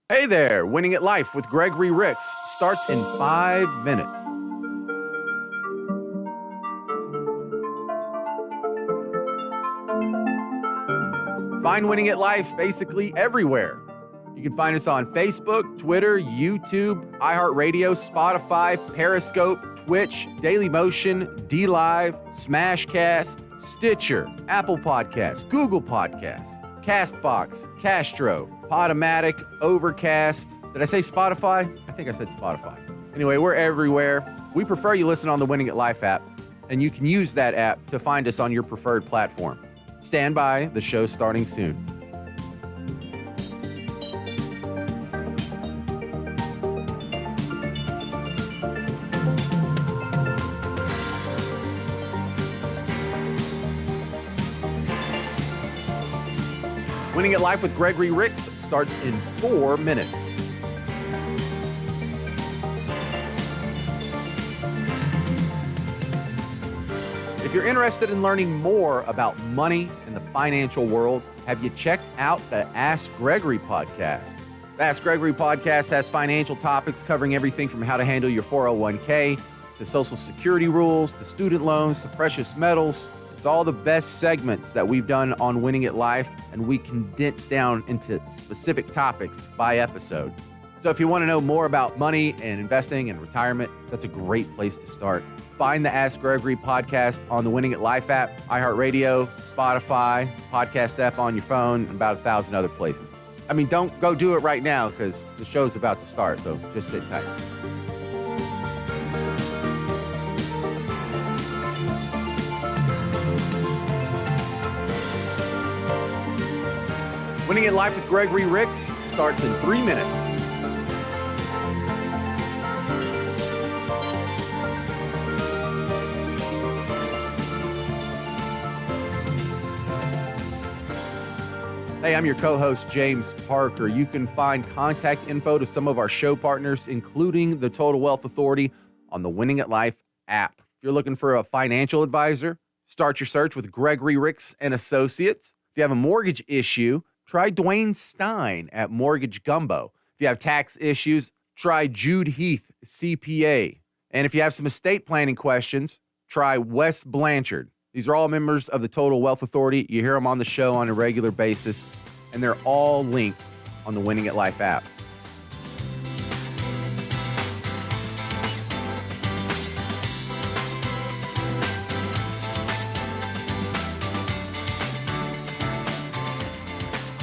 Hey there, Winning at Life with Gregory Ricks starts in 5 minutes. Find Winning at Life basically everywhere. You can find us on Facebook, Twitter, YouTube, iHeartRadio, Spotify, Periscope, Twitch, Dailymotion, DLive, Smashcast, Stitcher, Apple Podcasts, Google Podcasts, Castbox, Castro, Podomatic, Overcast. Did I say Spotify? I think I said Spotify. Anyway, we're everywhere. We prefer you listen on the Winning at Life app, and you can use that app to find us on your preferred platform. Stand by, the show's starting soon. Winning at Life with Gregory Ricks starts in 4 minutes. If you're interested in learning more about money and the financial world, have you checked out the Ask Gregory podcast? The Ask Gregory podcast has financial topics covering everything from how to handle your 401k to Social Security rules to student loans to precious metals. It's all the best segments that we've done on Winning at Life, and we condense down into specific topics by episode. So if you want to know more about money and investing and retirement, that's a great place to start. Find the Ask Gregory podcast on the Winning at Life app, iHeartRadio, Spotify, podcast app on your phone, and about 1,000 other places. I mean, don't go do it right now because the show's about to start, so just sit tight. Winning at Life with Gregory Ricks starts in 3 minutes. Hey, I'm your co-host, James Parker. You can find contact info to some of our show partners, including the Total Wealth Authority, on the Winning at Life app. If you're looking for a financial advisor, start your search with Gregory Ricks and Associates. If you have a mortgage issue, try Dwayne Stein at Mortgage Gumbo. If you have tax issues, try Jude Heath, CPA. And if you have some estate planning questions, try Wes Blanchard. These are all members of the Total Wealth Authority. You hear them on the show on a regular basis, and they're all linked on the Winning at Life app.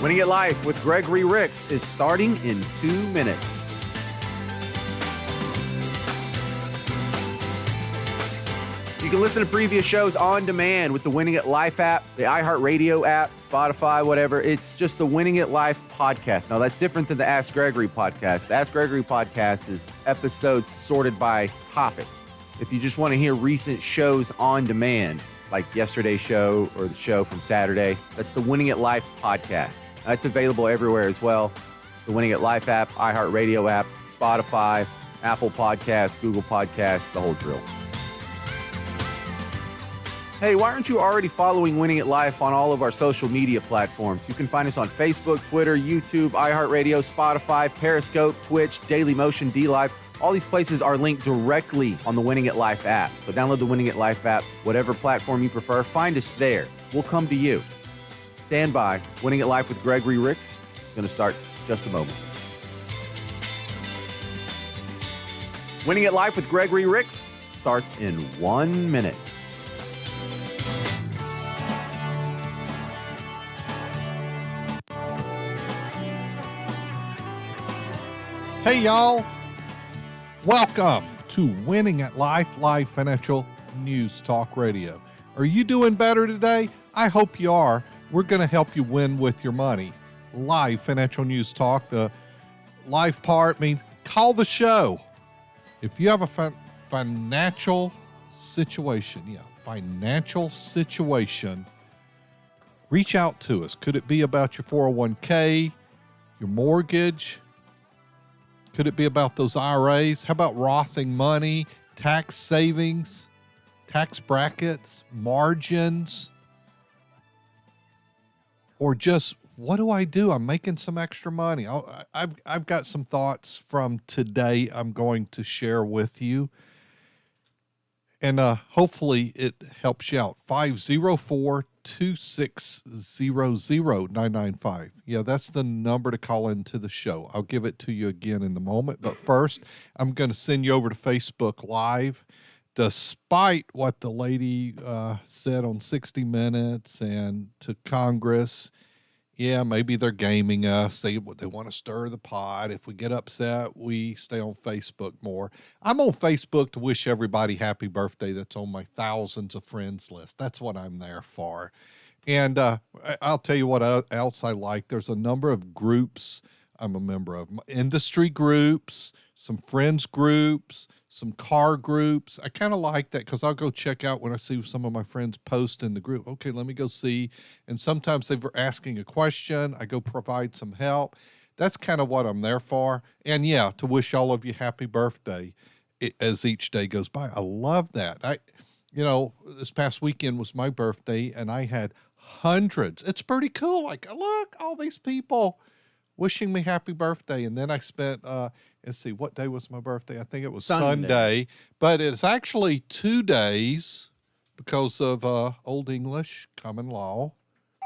Winning at Life with Gregory Ricks is starting in 2 minutes. You can listen to previous shows on demand with the Winning at Life app, the iHeartRadio app, Spotify, whatever. It's just the Winning at Life podcast. Now, that's different than the Ask Gregory podcast. The Ask Gregory podcast is episodes sorted by topic. If you just want to hear recent shows on demand, like yesterday's show or the show from Saturday, that's the Winning at Life podcast. That's available everywhere as well. The Winning at Life app, iHeartRadio app, Spotify, Apple Podcasts, Google Podcasts, the whole drill. Hey, why aren't you already following Winning at Life on all of our social media platforms? You can find us on Facebook, Twitter, YouTube, iHeartRadio, Spotify, Periscope, Twitch, Dailymotion, DLive. All these places are linked directly on the Winning at Life app. So download the Winning at Life app, whatever platform you prefer. Find us there. We'll come to you. Stand by. Winning at Life with Gregory Ricks is going to start in just a moment. Winning at Life with Gregory Ricks starts in 1 minute. Hey, y'all. Welcome to Winning at Life, Live Financial News Talk Radio. Are you doing better today? I hope you are. We're going to help you win with your money. Live Financial News Talk. The live part means call the show. If you have a financial situation, reach out to us. Could it be about your 401k, your mortgage? Could it be about those IRAs? How about Rothing money, tax savings, tax brackets, margins, or just what do I do? I'm making some extra money. I've got some thoughts from today I'm going to share with you. And hopefully it helps you out. 504-260-0995. Yeah, that's the number to call into the show. I'll give it to you again in a moment. But first, I'm going to send you over to Facebook Live. Despite what the lady said on 60 Minutes and to Congress, yeah, maybe they're gaming us. They want to stir the pot. If we get upset, we stay on Facebook more. I'm on Facebook to wish everybody happy birthday that's on my thousands of friends list. That's what I'm there for. And I'll tell you what else I like. There's a number of groups I'm a member of. Industry groups, some friends groups, some car groups. I kind of like that because I'll go check out when I see some of my friends post in the group. Okay, let me go see. And sometimes they were asking a question. I go provide some help. That's kind of what I'm there for. And yeah, to wish all of you happy birthday as each day goes by. I love that. This past weekend was my birthday and I had hundreds. It's pretty cool. Like, look, all these people wishing me happy birthday. And then I spent, let's see, what day was my birthday? I think it was Sunday. But it's actually 2 days because of Old English common law.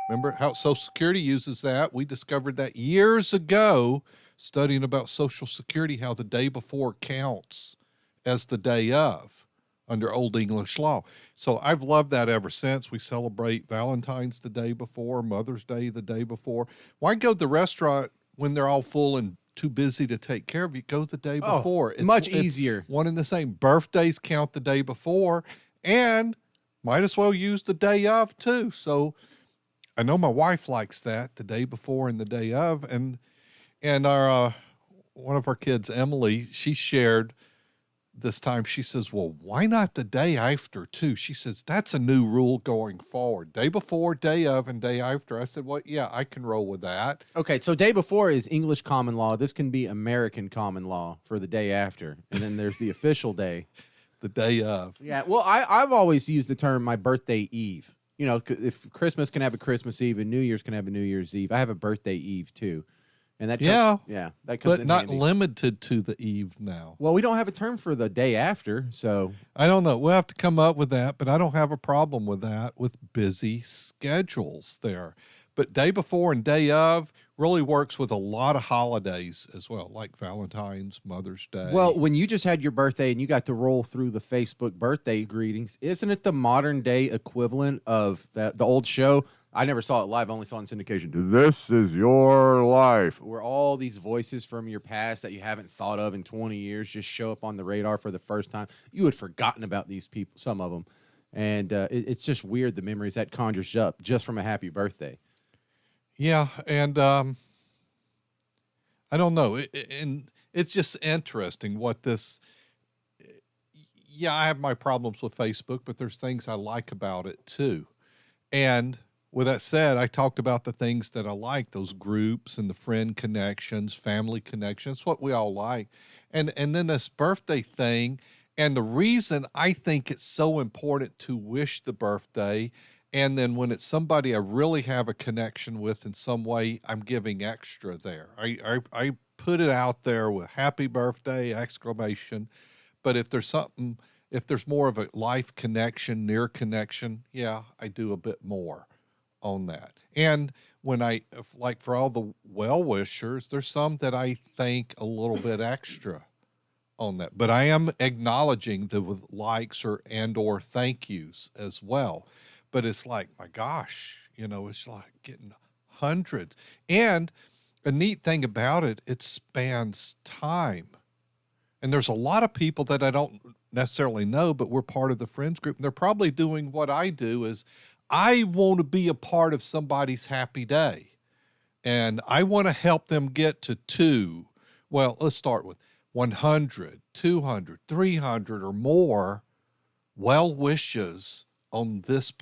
Remember how Social Security uses that? We discovered that years ago, studying about Social Security, how the day before counts as the day of under Old English law. So I've loved that ever since. We celebrate Valentine's the day before, Mother's Day the day before. Why go to the restaurant when they're all full and too busy to take care of you? Go the day before. It's much easier. One and the same. Birthdays count the day before, and might as well use the day of too. So I know my wife likes that, the day before and the day of. And our one of our kids, Emily, she shared this time, she says, well, why not the day after too? She says, that's a new rule going forward. Day before, day of, and day after. I said, well, yeah, I can roll with that. Okay, so day before is English common law. This can be American common law for the day after. And then there's the official day. The day of. Yeah, well, I've always used the term my birthday eve. You know, if Christmas can have a Christmas Eve and New Year's can have a New Year's Eve, I have a birthday eve too. And that that comes but in not handy. Limited to the eve now. Well, we don't have a term for the day after, so I don't know. We'll have to come up with that, but I don't have a problem with that with busy schedules there. But day before and day of really works with a lot of holidays as well, like Valentine's, Mother's Day. Well, when you just had your birthday and you got to roll through the Facebook birthday greetings, isn't it the modern day equivalent of the old show? I never saw it live, I only saw it in syndication. This is your life. Where all these voices from your past that you haven't thought of in 20 years just show up on the radar for the first time. You had forgotten about these people, some of them. And it's just weird, the memories that conjures up just from a happy birthday. Yeah, and I don't know. And it's just interesting what this... Yeah, I have my problems with Facebook, but there's things I like about it too. And with that said, I talked about the things that I like, those groups and the friend connections, family connections, what we all like. And then this birthday thing, and the reason I think it's so important to wish the birthday, and then when it's somebody I really have a connection with in some way, I'm giving extra there. I put it out there with happy birthday, exclamation. But if there's something, if there's more of a life connection, near connection, yeah, I do a bit more on that. And when like for all the well-wishers, there's some that I thank a little bit extra on that. But I am acknowledging the with likes or thank yous as well. But it's like, my gosh, it's like getting hundreds. And a neat thing about it, it spans time. And there's a lot of people that I don't necessarily know, but we're part of the friends group. And they're probably doing what I do is I want to be a part of somebody's happy day. And I want to help them get to let's start with 100, 200, 300 or more well wishes on this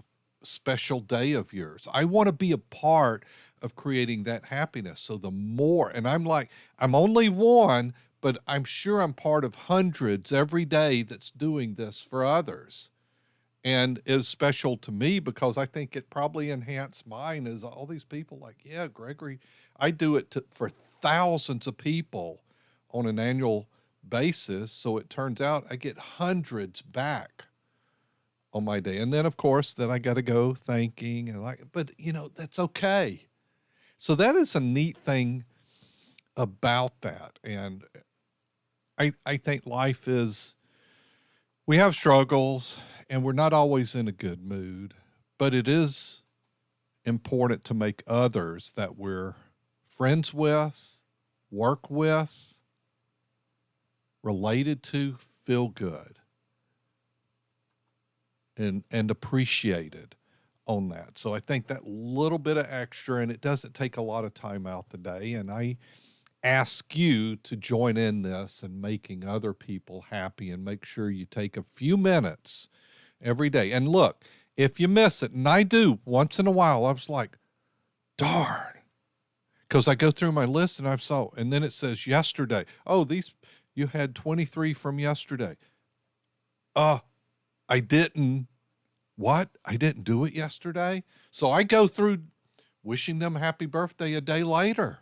special day of yours. I want to be a part of creating that happiness. So the more, and I'm only one, but I'm sure I'm part of hundreds every day that's doing this for others. And is special to me because I think it probably enhanced mine. Is all these people like, yeah, Gregory, I do it for thousands of people on an annual basis. So it turns out I get hundreds back on my day. And then of course, then I got to go thanking and like, but that's okay. So that is a neat thing about that. And I think life is, we have struggles and we're not always in a good mood, but it is important to make others that we're friends with, work with, related to feel good and appreciated on that. So I think that little bit of extra, and it doesn't take a lot of time out the day. And I ask you to join in this and making other people happy, and make sure you take a few minutes every day. And look, if you miss it, and I do once in a while, I was like, darn, because I go through my list and and then it says yesterday. Oh, you had 23 from yesterday. I didn't, what? I didn't do it yesterday. So I go through wishing them happy birthday a day later.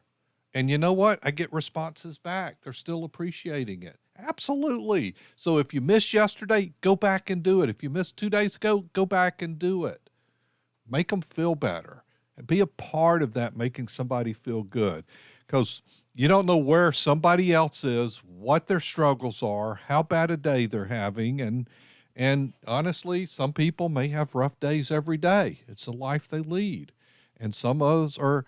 And you know what? I get responses back. They're still appreciating it. Absolutely. So if you missed yesterday, go back and do it. If you missed 2 days ago, go back and do it. Make them feel better. And be a part of that, making somebody feel good. Because you don't know where somebody else is, what their struggles are, how bad a day they're having. And honestly, some people may have rough days every day. It's the life they lead. And some of those are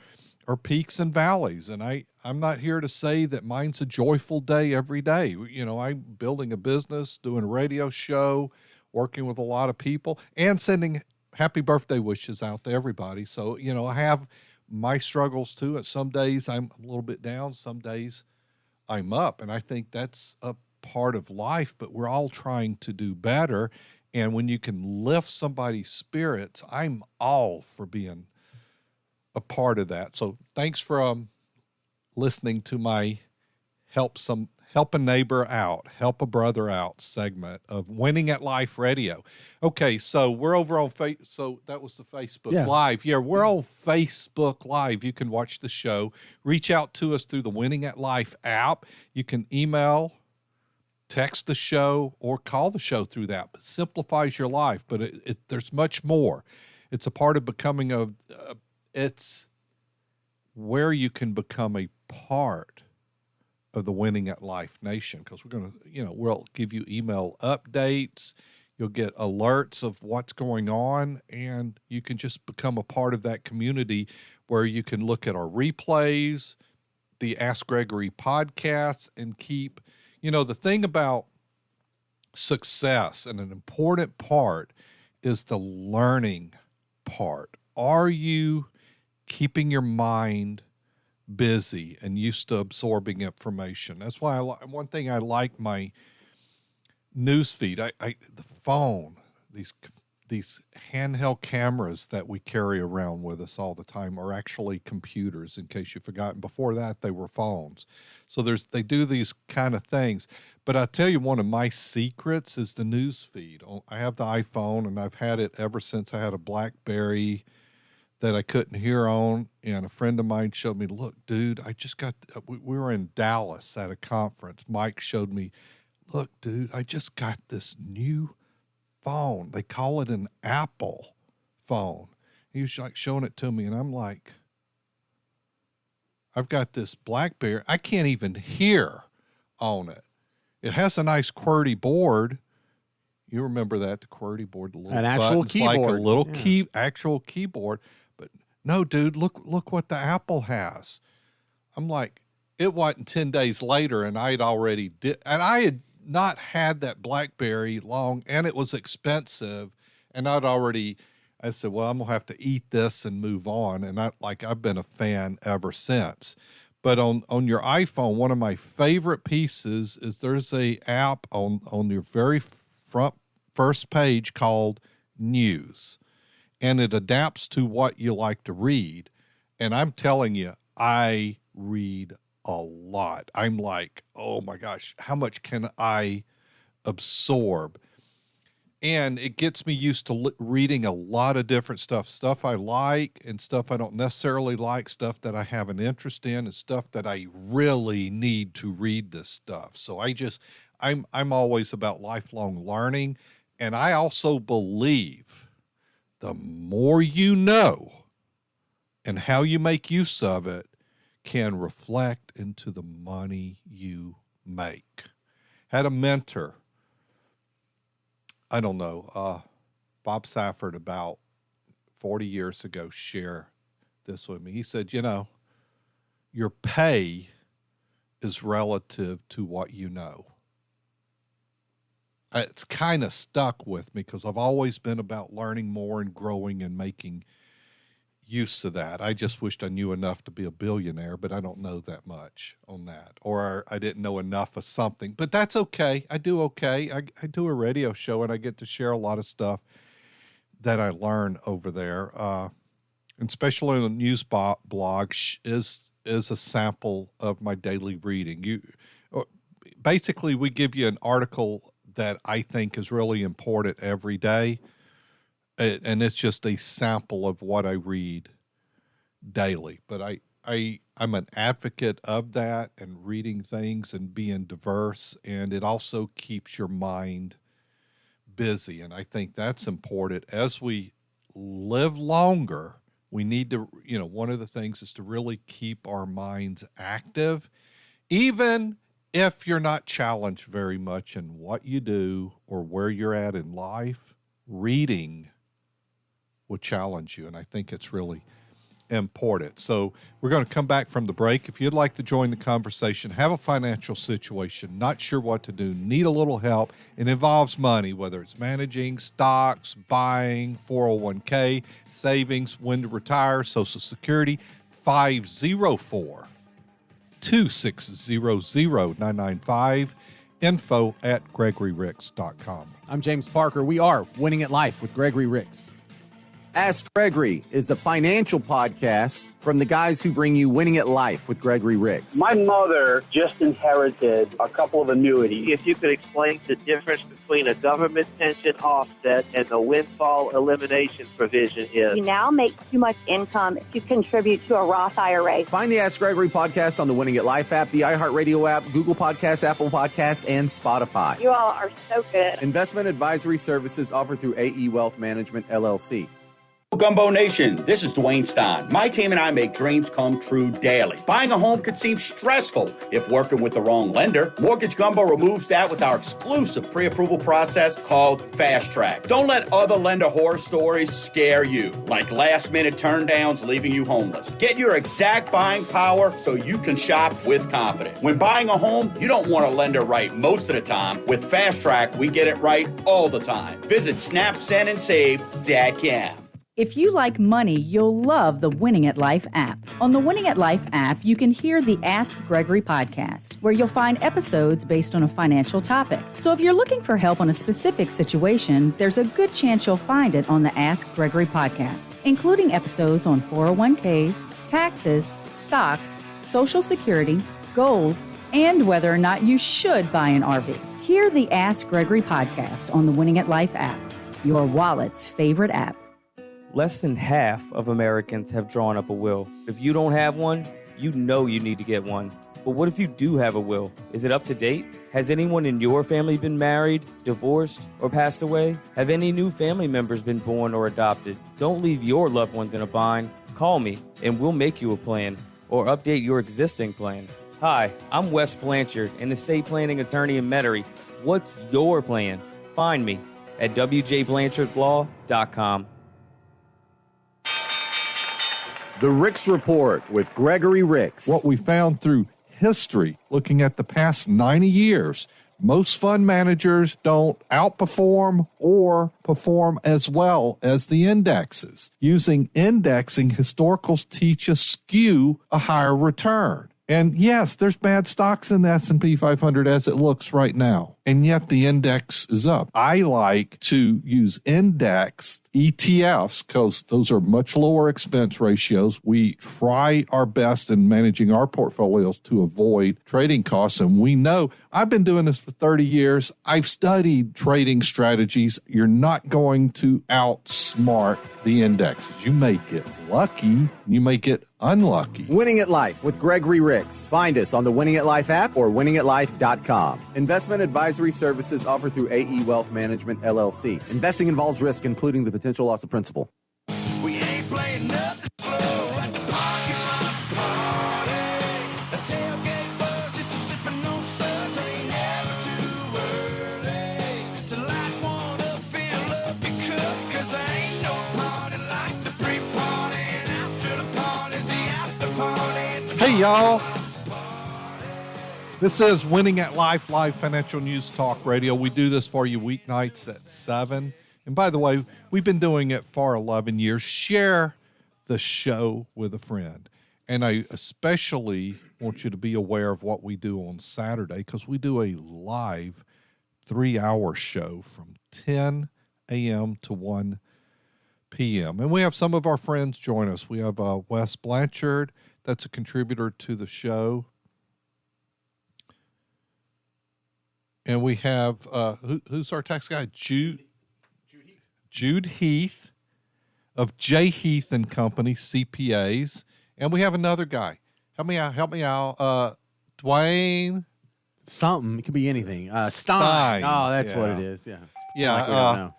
peaks and valleys. And I'm not here to say that mine's a joyful day every day. I'm building a business, doing a radio show, working with a lot of people, and sending happy birthday wishes out to everybody. So, I have my struggles too. And some days I'm a little bit down, some days I'm up. And I think that's a part of life, but we're all trying to do better. And when you can lift somebody's spirits, I'm all for being a part of that. So thanks for listening to my help a neighbor out, help a brother out segment of Winning at Life Radio. Okay, so we're over on so that was the Facebook Live. Yeah, we're on Facebook Live. You can watch the show. Reach out to us through the Winning at Life app. You can email, text the show, or call the show through that. It simplifies your life, but there's much more. It's a part of becoming it's where you can become a part of the Winning at Life Nation, because we're going to, we'll give you email updates. You'll get alerts of what's going on, and you can just become a part of that community where you can look at our replays, the Ask Gregory podcasts, and keep, the thing about success, and an important part is the learning part. Are you keeping your mind busy and used to absorbing information? That's why one thing I like my news feed. The phone, these handheld cameras that we carry around with us all the time are actually computers, in case you've forgotten. Before that, they were phones. So they do these kind of things. But I tell you, one of my secrets is the news feed. I have the iPhone, and I've had it ever since I had a BlackBerry that I couldn't hear on, and a friend of mine showed me, look, dude, I just got, we were in Dallas at a conference. Mike showed me, look, dude, I just got this new phone. They call it an Apple phone. He was like showing it to me, and I'm like, I've got this BlackBerry. I can't even hear on it. It has a nice QWERTY board. You remember that, the QWERTY board, the little an actual buttons, keyboard, like a little actual keyboard. But no, dude, look what the Apple has. I'm like, it wasn't 10 days later, and I had not had that BlackBerry long, and it was expensive, and I said, well, I'm gonna have to eat this and move on. And I've been a fan ever since. But on your iPhone, one of my favorite pieces is there's a app on your very first page called News, and it adapts to what you like to read. And I'm telling you, I read a lot. I'm like, oh my gosh, how much can I absorb? And it gets me used to reading a lot of different stuff I like and stuff I don't necessarily like, stuff that I have an interest in and stuff that I really need to read this stuff. So I'm always about lifelong learning. And I also believe the more you know and how you make use of it can reflect into the money you make. Had a mentor, I don't know, Bob Safford about 40 years ago share this with me. He said, your pay is relative to what you know. It's kind of stuck with me because I've always been about learning more and growing and making use of that. I just wished I knew enough to be a billionaire, but I don't know that much on that. Or I didn't know enough of something, but that's okay. I do okay. I do a radio show and I get to share a lot of stuff that I learn over there. And especially on the news blog is a sample of my daily reading. Basically, we give you an article that I think is really important every day. And it's just a sample of what I read daily. But I'm an advocate of that and reading things and being diverse. And it also keeps your mind busy. And I think that's important. As we live longer, we need to, one of the things is to really keep our minds active, even if you're not challenged very much in what you do or where you're at in life. Reading will challenge you, and I think it's really important. So we're going to come back from the break. If you'd like to join the conversation, have a financial situation, not sure what to do, need a little help, it involves money, whether it's managing stocks, buying, 401k, savings, when to retire, Social Security, 504-260-0995, info@gregoryricks.com. I'm James Parker. We are Winning at Life with Gregory Ricks. Ask Gregory is a financial podcast from the guys who bring you Winning at Life with Gregory Ricks. My mother just inherited a couple of annuities. If you could explain the difference between a government pension offset and the windfall elimination provision is. You now make too much income to contribute to a Roth IRA. Find the Ask Gregory podcast on the Winning at Life app, the iHeartRadio app, Google Podcasts, Apple Podcasts, and Spotify. You all are so good. Investment advisory services offered through AE Wealth Management, LLC. Gumbo Nation, this is Dwayne Stein. My team and I make dreams come true daily. Buying a home could seem stressful if working with the wrong lender. Mortgage Gumbo removes that with our exclusive pre-approval process called Fast Track. Don't let other lender horror stories scare you, like last-minute turndowns leaving you homeless. Get your exact buying power so you can shop with confidence. When buying a home, you don't want a lender right most of the time. With Fast Track, we get it right all the time. Visit snapsendandsave.com. If you like money, you'll love the Winning at Life app. On the Winning at Life app, you can hear the Ask Gregory podcast, where you'll find episodes based on a financial topic. So if you're looking for help on a specific situation, there's a good chance you'll find it on the Ask Gregory podcast, including episodes on 401ks, taxes, stocks, Social Security, gold, and whether or not you should buy an RV. Hear the Ask Gregory podcast on the Winning at Life app, your wallet's favorite app. Less than half of Americans have drawn up a will. If you don't have one, you know you need to get one. But what if you do have a will? Is it up to date? Has anyone in your family been married, divorced, or passed away? Have any new family members been born or adopted? Don't leave your loved ones in a bind. Call me and we'll make you a plan or update your existing plan. Hi, I'm Wes Blanchard, an estate planning attorney in Metairie. What's your plan? Find me at wjblanchardlaw.com. The Ricks Report with Gregory Ricks. What we found through history, looking at the past 90 years, most fund managers don't outperform or perform as well as the indexes. Using indexing, historicals teach us skew a higher return. And yes, there's bad stocks in the S&P 500 as it looks right now. and yet the index is up. I like to use indexed ETFs because those are much lower expense ratios. We try our best in managing our portfolios to avoid trading costs. And we know I've been doing this for 30 years. I've studied trading strategies. You're not going to outsmart the indexes. You may get lucky. You may get unlucky. Winning at Life with Gregory Ricks. Find us on the Winning at Life app or winningatlife.com. Investment advisory services offered through AE Wealth Management, LLC. Investing involves risk, including the potential loss of principal. We ain't playing nothing slow at the parking lot party. A tailgate buzz, just a sipping on suds. Ain't never too early to light one up, fill up your cup. 'Cause there ain't no party like the pre-party, and after the party, the after party. Hey, y'all. This is Winning at Life, live financial news talk radio. We do this for you weeknights at 7. And by the way, we've been doing it for 11 years. Share the show with a friend. And I especially want you to be aware of what we do on Saturday, because we do a live 3-hour show from 10 a.m. to 1 p.m. And we have some of our friends join us. We have Wes Blanchard, that's a contributor to the show. And we have, who's our tax guy? Jude Heath of J. Heath and Company, CPAs. And we have another guy. Help me out. Dwayne. Something. It could be anything. Stein. Oh, that's what it is. Yeah.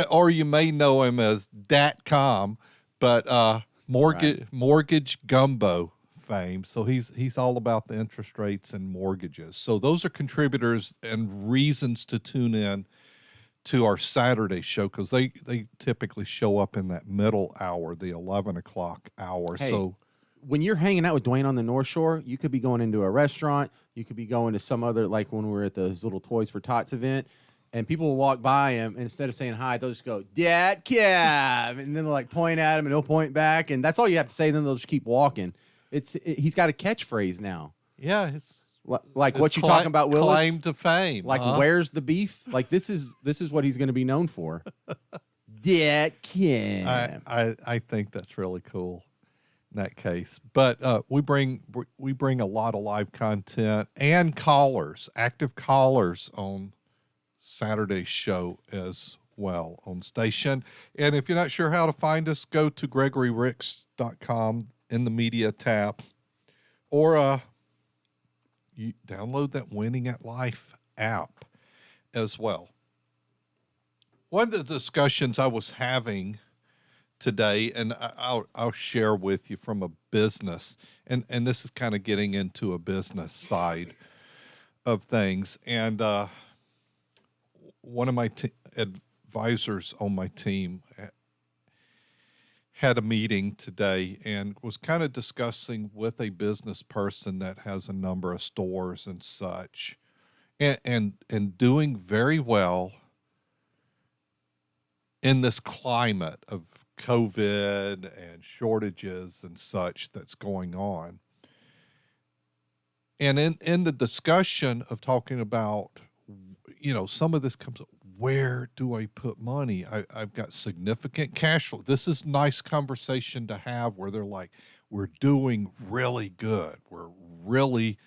Or you may know him as Datcom, but Mortgage Gumbo fame. So he's all about the interest rates and mortgages. So those are contributors and reasons to tune in to our Saturday show, because they typically show up in that middle hour, the 11 o'clock hour. Hey, so when you're hanging out with Dwayne on the North Shore, you could be going into a restaurant. You could be going to some other, like when we were at those little Toys for Tots event, and people will walk by him, and instead of saying hi, they'll just go, "Dad, Kev," and then they'll like point at him, and he'll point back, and that's all you have to say. And then they'll just keep walking. He's got a catchphrase now. Yeah, like what you talking about, Willis? Claim to fame. Like, where's the beef? Like, this is what he's going to be known for. Dad, Kev. I think that's really cool in that case. But we bring a lot of live content and callers, active callers on Saturday's show as well on station. And if you're not sure how to find us, go to GregoryRicks.com in the media tab, or you download that Winning at Life app as well. One of the discussions I was having today, and I'll share with you from a business, and this is kind of getting into a business side of things. And one of my advisors on my team had a meeting today and was kind of discussing with a business person that has a number of stores and such, and doing very well in this climate of COVID and shortages and such that's going on. And in the discussion of talking about, some of this comes up, where do I put money? I've got significant cash flow. This is nice conversation to have where they're like, we're doing really good. We're really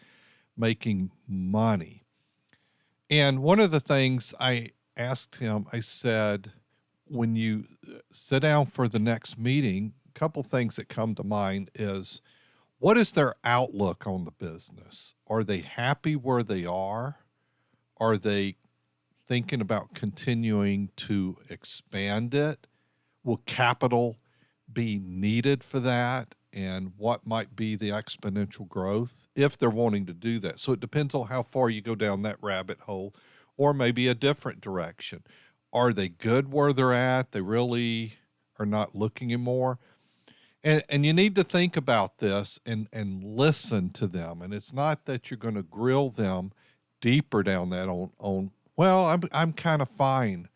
making money. And one of the things I asked him, I said, when you sit down for the next meeting, a couple things that come to mind is, what is their outlook on the business? Are they happy where they are? Are they thinking about continuing to expand it? Will capital be needed for that? And what might be the exponential growth if they're wanting to do that? So it depends on how far you go down that rabbit hole, or maybe a different direction. Are they good where they're at? They really are not looking anymore. And you need to think about this and listen to them. And it's not that you're going to grill them deeper down that on well, I'm kind of fine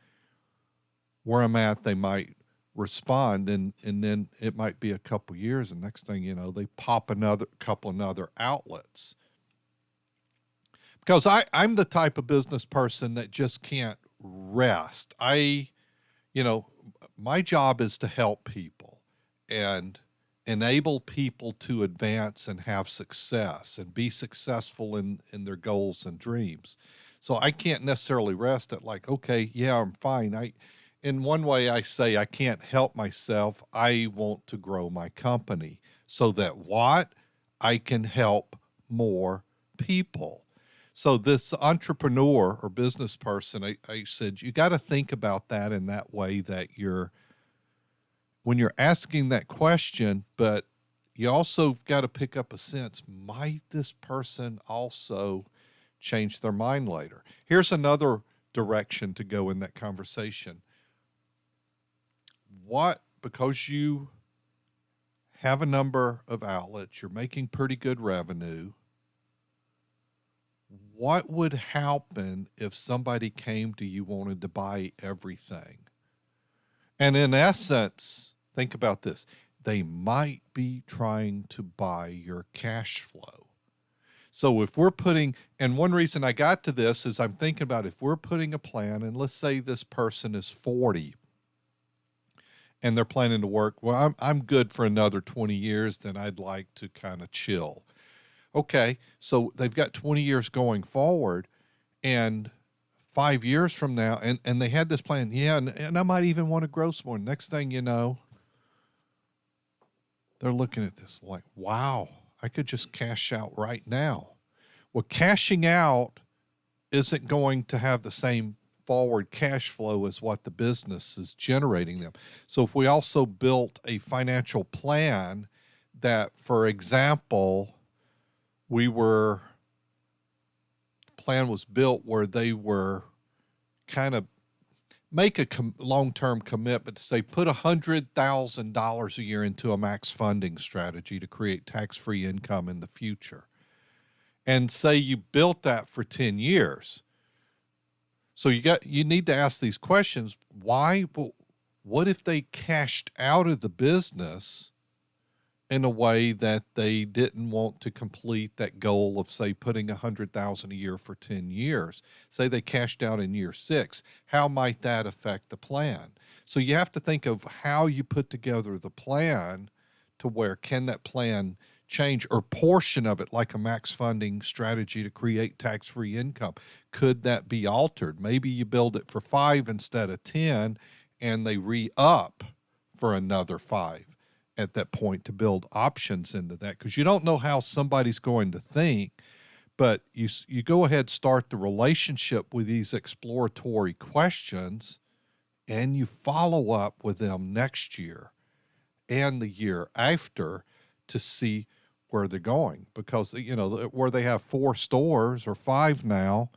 where I'm at. They might respond, and then it might be a couple years, and next thing you know, they pop another couple outlets. Because I'm the type of business person that just can't rest. My job is to help people and enable people to advance and have success and be successful in their goals and dreams. So I can't necessarily rest at like, okay, yeah, I'm fine. In one way I say I can't help myself. I want to grow my company so that I can help more people. So this entrepreneur or business person, I said, you got to think about that in that way, that when you're asking that question, but you also got to pick up a sense, might this person also change their mind later? Here's another direction to go in that conversation. Because you have a number of outlets, you're making pretty good revenue, what would happen if somebody came to you, wanted to buy everything? And in essence, think about this. They might be trying to buy your cash flow. So if we're and one reason I got to this is I'm thinking about if we're putting a plan, and let's say this person is 40 and they're planning to work, well, I'm good for another 20 years, then I'd like to kind of chill. Okay, so they've got 20 years going forward, and 5 years from now, and they had this plan, yeah, and I might even want to grow some more. Next thing you know, they're looking at this like, wow, I could just cash out right now. Well, cashing out isn't going to have the same forward cash flow as what the business is generating them. So if we also built a financial plan that, for example, plan was built where they were kind of make a long-term commitment to say, put $100,000 a year into a max funding strategy to create tax-free income in the future. And say you built that for 10 years. So you need to ask these questions. Why? Well, what if they cashed out of the business in a way that they didn't want to complete that goal of, say, putting $100,000 a year for 10 years? Say they cashed out in year 6. How might that affect the plan? So you have to think of how you put together the plan to where can that plan change, or portion of it, like a max funding strategy to create tax-free income. Could that be altered? Maybe you build it for 5 instead of 10, and they re-up for another 5 at that point to build options into that, because you don't know how somebody's going to think, but you go ahead, start the relationship with these exploratory questions, and you follow up with them next year and the year after to see where they're going. Because, where they have 4 stores or 5 now,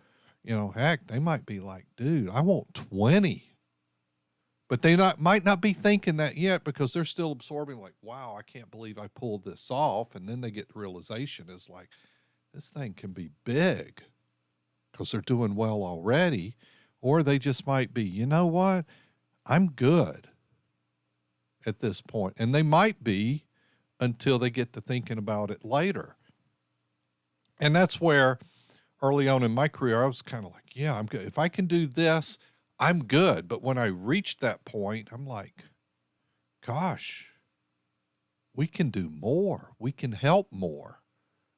heck, they might be like, dude, I want 20. But they might not be thinking that yet, because they're still absorbing like, wow, I can't believe I pulled this off. And then they get the realization is like, this thing can be big, because they're doing well already. Or they just might be, you know what? I'm good at this point. And they might be until they get to thinking about it later. And that's where early on in my career, I was kind of like, yeah, I'm good. If I can do this, I'm good. But when I reached that point, I'm like, gosh, we can do more. We can help more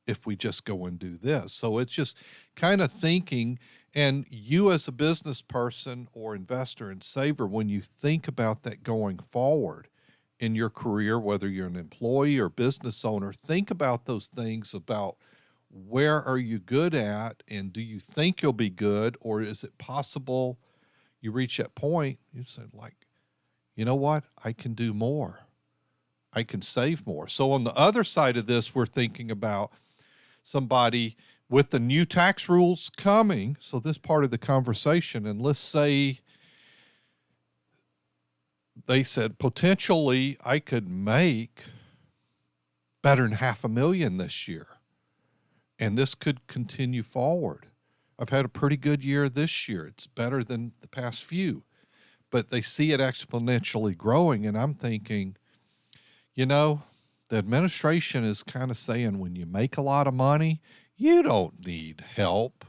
if we just go and do this. So it's just kind of thinking, and you as a business person or investor and saver, when you think about that going forward in your career, whether you're an employee or business owner, think about those things about where are you good at, and do you think you'll be good, or is it possible you reach that point, you said, like, you know what? I can do more. I can save more. So on the other side of this, we're thinking about somebody with the new tax rules coming. So this part of the conversation, and let's say they said, potentially I could make better than $500,000 this year. And this could continue forward. I've had a pretty good year this year. It's better than the past few, but they see it exponentially growing. And I'm thinking, the administration is kind of saying, when you make a lot of money, you don't need help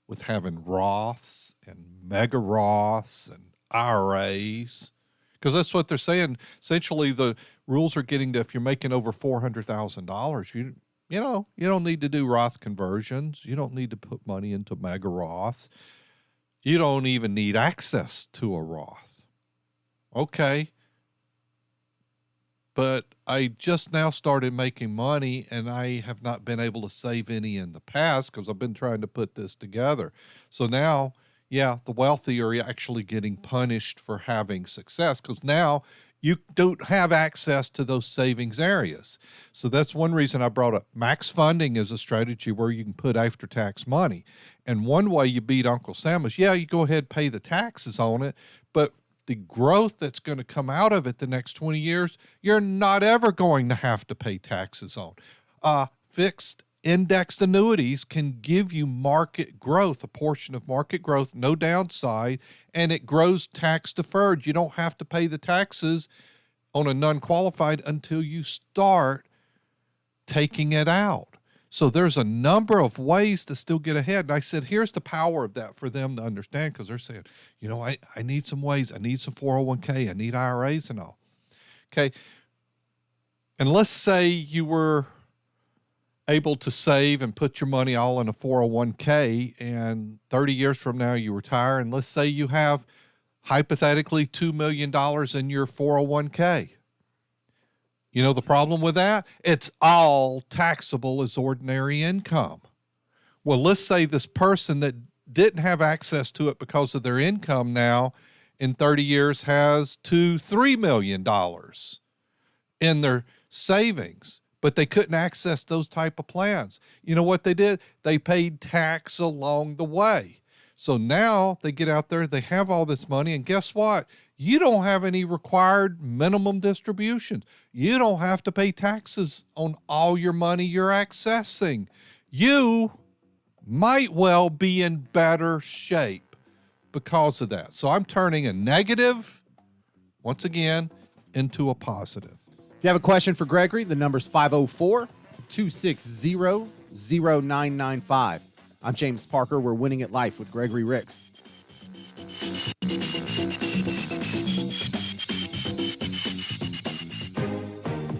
with having Roths and mega Roths and IRAs, because that's what they're saying. Essentially, the rules are getting to, if you're making over $400,000, you don't need to do Roth conversions. You don't need to put money into mega Roths. You don't even need access to a Roth. Okay. But I just now started making money, and I have not been able to save any in the past because I've been trying to put this together. So now, yeah, the wealthy are actually getting punished for having success because now you don't have access to those savings areas. So that's one reason I brought up max funding as a strategy where you can put after-tax money. And one way you beat Uncle Sam is, yeah, you go ahead and pay the taxes on it, but the growth that's going to come out of it the next 20 years, you're not ever going to have to pay taxes on. Fixed indexed annuities can give you market growth, a portion of market growth, no downside, and it grows tax deferred. You don't have to pay the taxes on a non-qualified until you start taking it out. So there's a number of ways to still get ahead. And I said, here's the power of that for them to understand, because they're saying, I need some ways. I need some 401k. I need IRAs and all. Okay. And let's say you were able to save and put your money all in a 401k, and 30 years from now you retire, and let's say you have hypothetically $2 million in your 401k. You know the problem with that? It's all taxable as ordinary income. Well, let's say this person that didn't have access to it because of their income now in 30 years has $3 million in their savings, but they couldn't access those type of plans. You know what they did? They paid tax along the way. So now they get out there, they have all this money, and guess what? You don't have any required minimum distributions. You don't have to pay taxes on all your money you're accessing. You might well be in better shape because of that. So I'm turning a negative, once again, into a positive. If you have a question for Gregory, the number's 504-260-0995. I'm James Parker. We're Winning at Life with Gregory Ricks.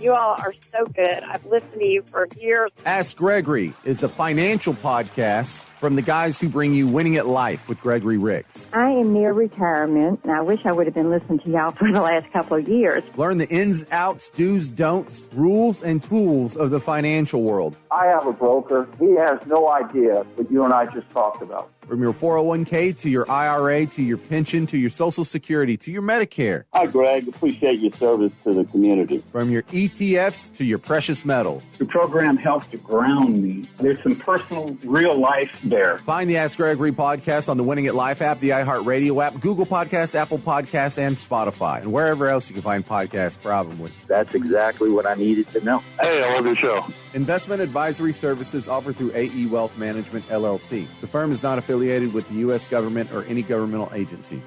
You all are so good. I've listened to you for years. Ask Gregory is a financial podcast from the guys who bring you Winning at Life with Gregory Ricks. I am near retirement, and I wish I would have been listening to y'all for the last couple of years. Learn the ins, outs, do's, don'ts, rules, and tools of the financial world. I have a broker. He has no idea what you and I just talked about. From your 401k to your IRA to your pension to your Social Security to your Medicare. Hi, Greg. Appreciate your service to the community. From your ETFs to your precious metals. The program helps to ground me. There's some personal, real life there. Find the Ask Gregory podcast on the Winning at Life app, the iHeartRadio app, Google Podcasts, Apple Podcasts, and Spotify, and wherever else you can find podcasts, probably. That's exactly what I needed to know. Hey, I love your show. Investment advisory services offered through AE Wealth Management, LLC. The firm is not affiliated with the U.S. government or any governmental agency.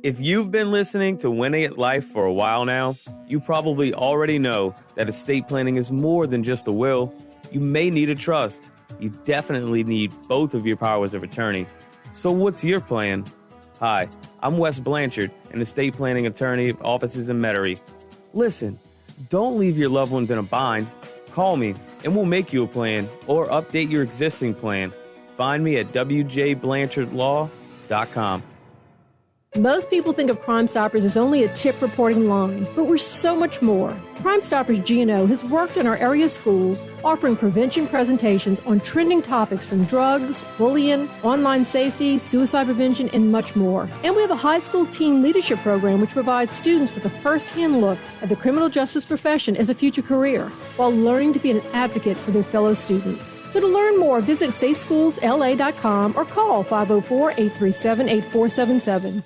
If you've been listening to Winning at Life for a while now, you probably already know that estate planning is more than just a will. You may need a trust. You definitely need both of your powers of attorney. So what's your plan? Hi, I'm Wes Blanchard, an estate planning attorney of offices in Metairie. Listen, don't leave your loved ones in a bind. Call me and we'll make you a plan or update your existing plan. Find me at wjblanchardlaw.com. Most people think of Crime Stoppers as only a tip reporting line, but we're so much more. Crime Stoppers G&O has worked in our area schools, offering prevention presentations on trending topics from drugs, bullying, online safety, suicide prevention, and much more. And we have a high school teen leadership program which provides students with a first-hand look at the criminal justice profession as a future career, while learning to be an advocate for their fellow students. So to learn more, visit safeschoolsla.com or call 504-837-8477.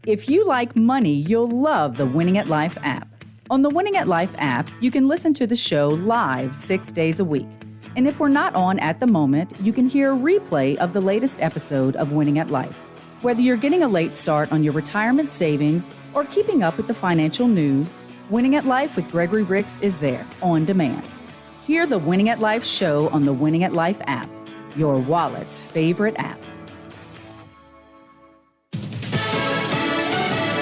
If you like money, you'll love the Winning at Life app. On the Winning at Life app, you can listen to the show live 6 days a week. And if we're not on at the moment, you can hear a replay of the latest episode of Winning at Life. Whether you're getting a late start on your retirement savings or keeping up with the financial news, Winning at Life with Gregory Ricks is there on demand. Hear the Winning at Life show on the Winning at Life app, your wallet's favorite app.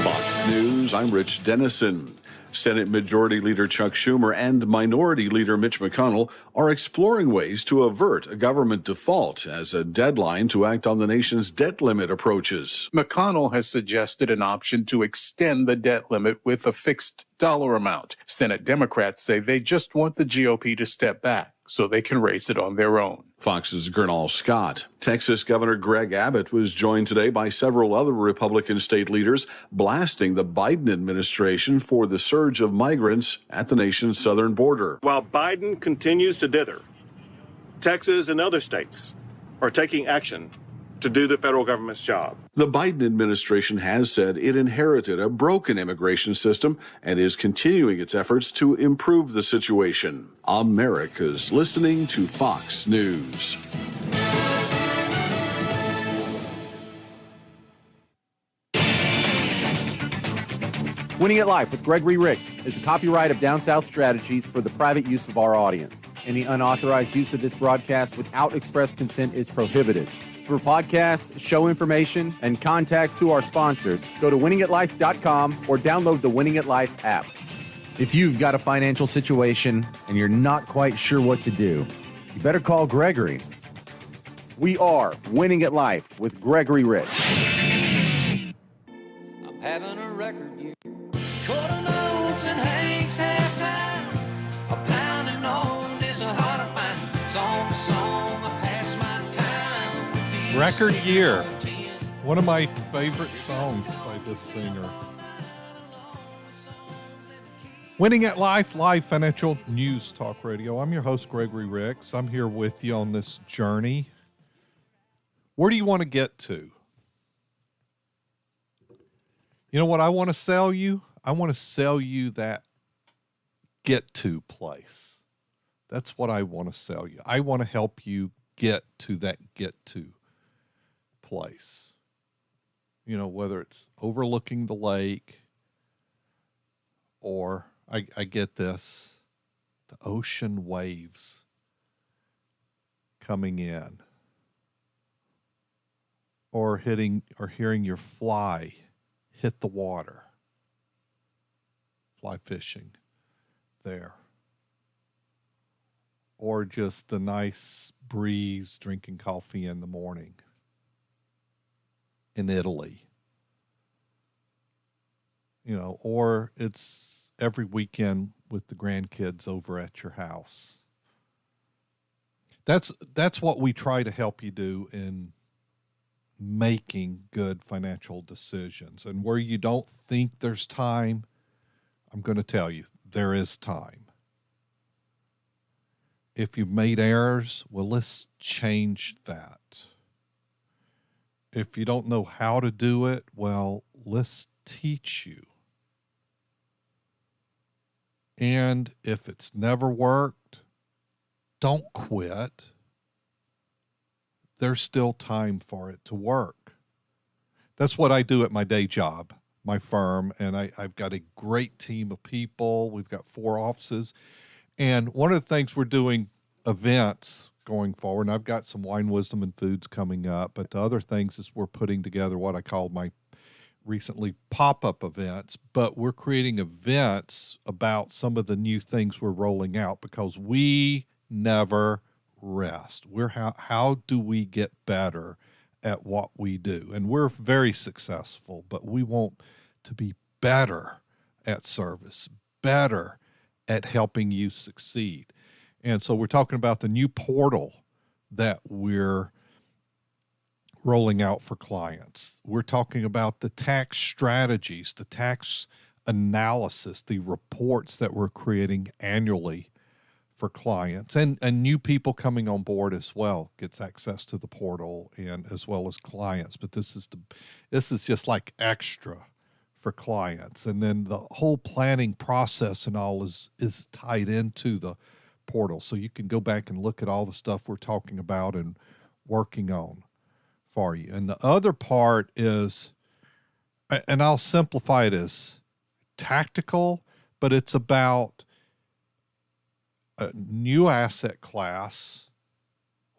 Fox News, I'm Rich Dennison. Senate Majority Leader Chuck Schumer and Minority Leader Mitch McConnell are exploring ways to avert a government default as a deadline to act on the nation's debt limit approaches. McConnell has suggested an option to extend the debt limit with a fixed dollar amount. Senate Democrats say they just want the GOP to step back so they can raise it on their own. Fox's Gernal Scott. Texas Governor Greg Abbott was joined today by several other Republican state leaders blasting the Biden administration for the surge of migrants at the nation's southern border. While Biden continues to dither, Texas and other states are taking action to do the federal government's job. The Biden administration has said it inherited a broken immigration system and is continuing its efforts to improve the situation. America's listening to Fox News. Winning at Life with Gregory Ricks is a copyright of Down South Strategies for the private use of our audience. Any unauthorized use of this broadcast without express consent is prohibited. For podcasts, show information, and contacts to our sponsors, go to winningatlife.com or download the Winning at Life app. If you've got a financial situation and you're not quite sure what to do, you better call Gregory. We are Winning at Life with Gregory Rich. I'm having a record year. Quarter notes and Hank's halftime. A pounding on this heart of mine. Song to song, I pass my time. Record year. One of my favorite songs by this singer. Winning at Life, live financial news talk radio. I'm your host, Gregory Ricks. I'm here with you on this journey. Where do you want to get to? You know what I want to sell you? I want to sell you that get to place. That's what I want to sell you. I want to help you get to that get to place. You know, whether it's overlooking the lake or I get this, the ocean waves coming in, or hearing your fly hit the water, fly fishing there, or just a nice breeze drinking coffee in the morning in Italy, you know, or it's every weekend with the grandkids over at your house. That's what we try to help you do in making good financial decisions. And where you don't think there's time, I'm going to tell you, there is time. If you've made errors, well, let's change that. If you don't know how to do it, well, let's teach you. And if it's never worked, don't quit. There's still time for it to work. That's what I do at my day job, my firm, and I've got a great team of people. We've got 4 offices. And one of the things we're doing events going forward, and I've got some wine, wisdom, and foods coming up, but the other things is we're putting together what I call my recently pop-up events, but we're creating events about some of the new things we're rolling out because we never rest. We're how do we get better at what we do? And we're very successful, but we want to be better at service, better at helping you succeed. And so we're talking about the new portal that we're rolling out for clients. We're talking about the tax strategies, the tax analysis, the reports that we're creating annually for clients, and new people coming on board as well gets access to the portal, and as well as clients. But this is just like extra for clients. And then the whole planning process and all is tied into the portal. So you can go back and look at all the stuff we're talking about and working on for you. And the other part is, and I'll simplify it as tactical, but it's about a new asset class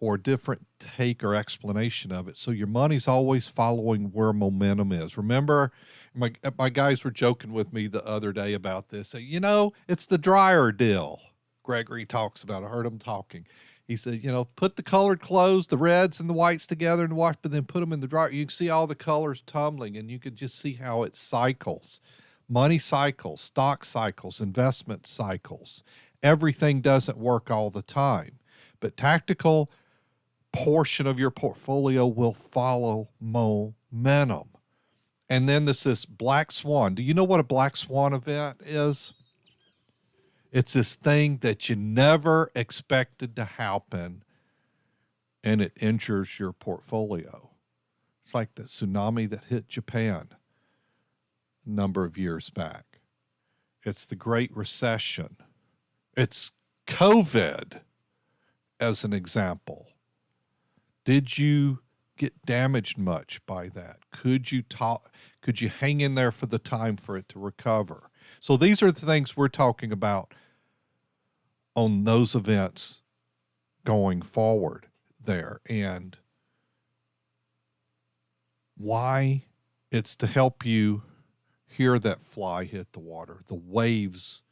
or different take or explanation of it. So your money's always following where momentum is. Remember, my guys were joking with me the other day about this. You know, it's the dryer deal. Gregory talks about it. I heard him talking. He said, you know, put the colored clothes, the reds and the whites together in the wash, but then put them in the dryer. You can see all the colors tumbling, and you can just see how it cycles. Money cycles, stock cycles, investment cycles. Everything doesn't work all the time, but tactical portion of your portfolio will follow momentum. And then there's this black swan. Do you know what a black swan event is? It's this thing that you never expected to happen, and it injures your portfolio. It's like the tsunami that hit Japan a number of years back. It's the Great Recession. It's COVID as an example. Did you get damaged much by that? Could you hang in there for the time for it to recover? So these are the things we're talking about on those events going forward there, and why it's to help you hear that fly hit the water, the waves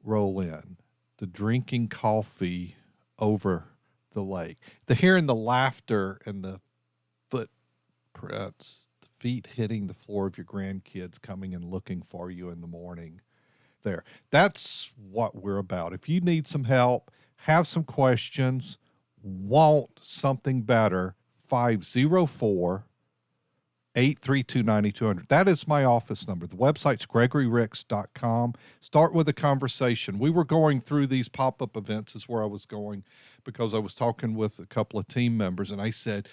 roll in, the drinking coffee over the lake, the hearing the laughter and the footprints, the feet hitting the floor of your grandkids coming and looking for you in the morning there. That's what we're about. If you need some help, have some questions, want something better, 504-832-9200. That is my office number. The website's gregoryricks.com. Start with a conversation. We were going through these pop-up events is where I was going, because I was talking with a couple of team members, and I said,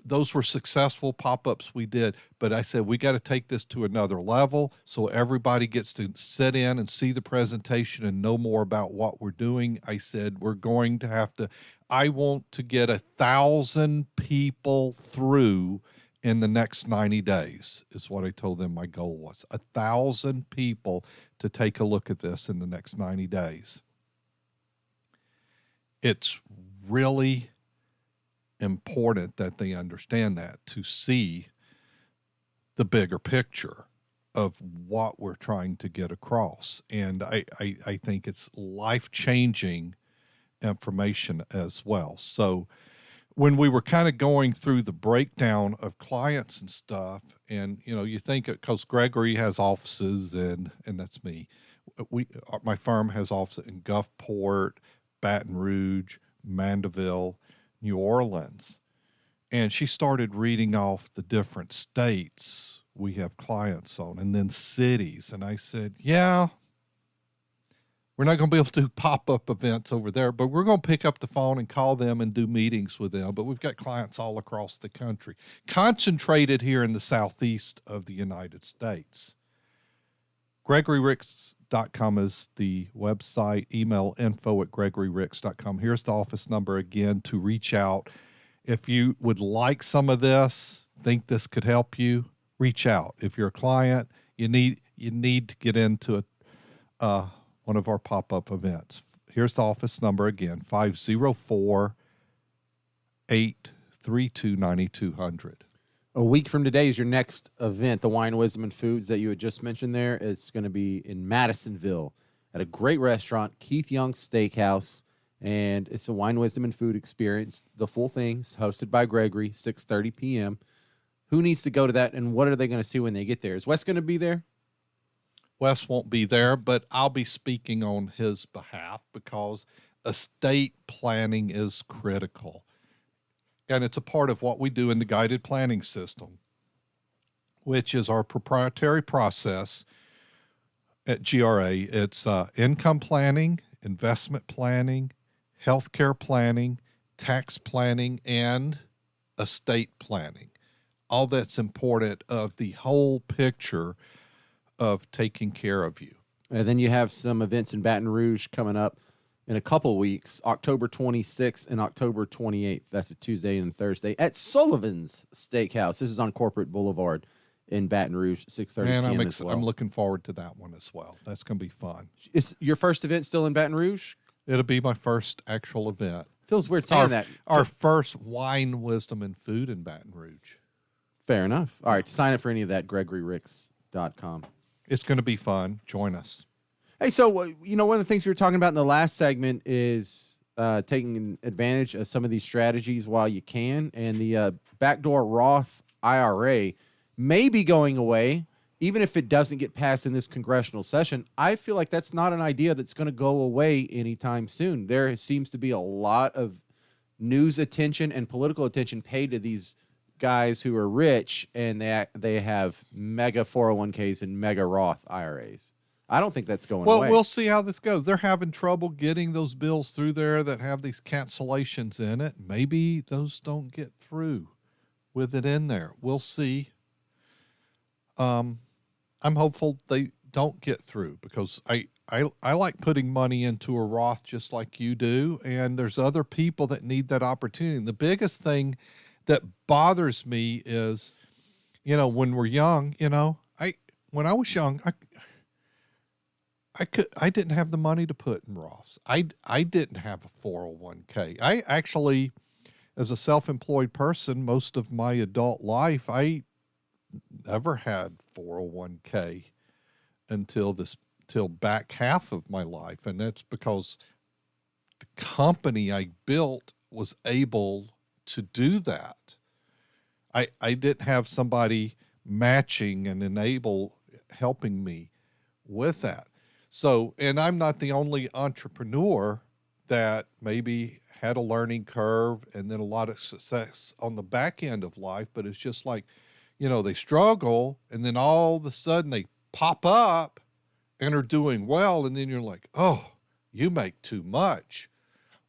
those were successful pop-ups we did, but I said, we got to take this to another level so everybody gets to sit in and see the presentation and know more about what we're doing. I said, we're going to have to, I want to get 1,000 people through in the next 90 days is what I told them my goal was. 1,000 people to take a look at this in the next 90 days. It's really important that they understand that, to see the bigger picture of what we're trying to get across. And I think it's life-changing information as well. So when we were kind of going through the breakdown of clients and stuff, and you think, because Gregory has offices and that's me, my firm has offices in Gulfport, Baton Rouge, Mandeville, New Orleans. And she started reading off the different states we have clients on, and then cities. And I said, yeah, we're not going to be able to do pop-up events over there, but we're going to pick up the phone and call them and do meetings with them. But we've got clients all across the country, concentrated here in the southeast of the United States. GregoryRicks.com is the website. Email info@GregoryRicks.com. Here's the office number again to reach out. If you would like some of this, think this could help you, reach out. If you're a client, you need to get into one of our pop-up events. Here's the office number again, 504-832-9200. A week from today is your next event, the Wine, Wisdom, and Foods that you had just mentioned there. It's going to be in Madisonville at a great restaurant, Keith Young's Steakhouse, and it's a wine, wisdom, and food experience. The full thing's hosted by Gregory, 6:30 p.m. Who needs to go to that, and what are they going to see when they get there? Is Wes going to be there? Wes won't be there, but I'll be speaking on his behalf because estate planning is critical. And it's a part of what we do in the guided planning system, which is our proprietary process at GRA. It's income planning, investment planning, healthcare planning, tax planning, and estate planning. All that's important of the whole picture of taking care of you. And then you have some events in Baton Rouge coming up in a couple weeks, October 26th and October 28th. That's a Tuesday and Thursday at Sullivan's Steakhouse. This is on Corporate Boulevard in Baton Rouge, 6:30 And p.m. as well. I'm looking forward to that one as well. That's going to be fun. Is your first event still in Baton Rouge? It'll be my first actual event. Feels weird saying that. Our first wine, wisdom, and food in Baton Rouge. Fair enough. All right, to sign up for any of that, GregoryRicks.com. It's going to be fun. Join us. Hey, so, one of the things we were talking about in the last segment is taking advantage of some of these strategies while you can. And the backdoor Roth IRA may be going away, even if it doesn't get passed in this congressional session. I feel like that's not an idea that's going to go away anytime soon. There seems to be a lot of news attention and political attention paid to these guys who are rich, and they have mega 401ks and mega Roth IRAs. I don't think that's going away. Well, we'll see how this goes. They're having trouble getting those bills through there that have these cancellations in it. Maybe those don't get through with it in there. We'll see. I'm hopeful they don't get through because I like putting money into a Roth just like you do, and there's other people that need that opportunity. And the biggest thing that bothers me is, when we're young, when I was young, I didn't have the money to put in Roths. I didn't have a 401k. I actually, as a self-employed person, most of my adult life, I never had 401k until back half of my life. And that's because the company I built was able to do that. I didn't have somebody matching and helping me with that. So, and I'm not the only entrepreneur that maybe had a learning curve and then a lot of success on the back end of life, but it's just like, they struggle and then all of a sudden they pop up and are doing well. And then you're like, oh, you make too much.